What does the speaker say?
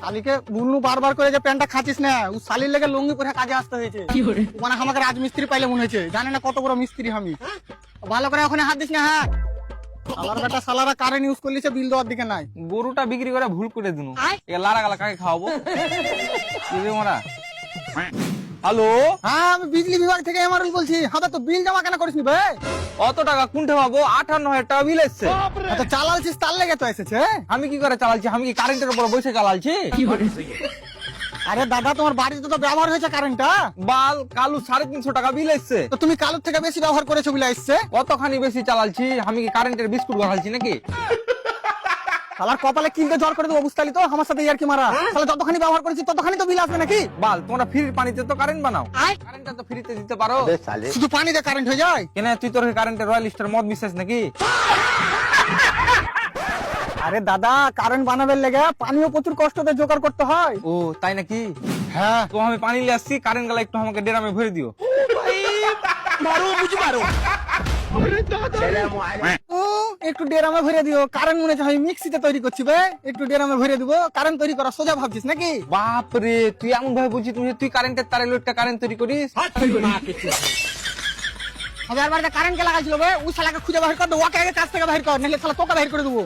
শালিকে বুলনু বারবার করে যে প্যান্টটা খাচ্ছিস না, ও শালির লেগে লুঙ্গি পরে কাজে আসতে হয়েছে। মানে আমাকে রাজমিস্ত্রি পাইলে মনে হয়েছে, জানে না কত বড় মিস্ত্রি আমি। ভালো করে ওখানে হাত দিস না। হ্যাঁ, শালার বেটা শালারা কারেন্ট ইউজ করলিছে, বিল দেওয়ার দিকে নাই। গরুটা বিক্রি করে ভুল করে দিনু, লারা গালা কাকে খাওয়াবো? হ্যালো, হ্যাঁ আমি বিজলি বিভাগ থেকে এমআরএল বলছি। হ্যাঁ তো বিল জমা কেন করিসনি ভাই? অত টাকা কোনটা পাবো? 58,000 টাকা বিল এসছে। তো চালালছিস তার লেগে তো এসেছে। আমি কি করে চালাচ্ছি? আমি কি কারেন্টের উপর বসে চালাচ্ছি? আরে দাদা, তোমার বাড়িতে তো ব্যবহার হয়েছে কারেন্টটা। বাল কালু 350 টাকা বিল এসছে। তো তুমি কালুর থেকে বেশি ব্যবহার করেছো বলে আসছে। কতখানি বেশি চালাচ্ছি? আমি কি কারেন্টের বিস্কুট গড়ালছি নাকি? শালার কপালে কিনতে জ্বর করে দেবো, বুঝতে তো আমার সাথে ইয়ার কি মারা। তাহলে যতখানি ব্যবহার করেছি ততখানি তো বিল আসবে নাকি? বাল তোমরা ফ্রির পানিতে তো কারেন্ট বানাও, কারেন্টটা তো ফ্রিতে দিতে পারো। শুধু পানিতে কারেন্ট হয়ে যায়? কেন তুই তোর কারেন্টের রয়্যাল স্টার মদ বিশ্বাস নাকি? আরে দাদা, কারেন্ট বানাবার লেগে পানিও প্রচুর কষ্টতে জোগাড় করতে হয়। ও তাই নাকি? হ্যাঁ, তো আমি পানি নিয়ে আসছি, কারেন্ট গালা একটু আমাকে ড্রামে ভরে দিও। একটু ডেরামে ভরে দিও। কারেন্ট মনে হচ্ছে আমি মিক্সিতে তৈরি করছি বে। একটু ডেরামে ভরে দিব। কারেন্ট তৈরি করা সোজা ভাবছিস নাকি? বাপ রে, তুই এমন ভাবে বলছিস তুই কারেন্টের তারে লোডটা কারেন্ট তৈরি করিস? হাজার বাড়িতে কারেন্ট কে লাগাইছিল বে? ওই শালাকে খুঁজে বাহির কর দে, ওকে আগে কাজ থেকে বাহির কর, নাহলে শালা তোকে বাহির করে দেবো।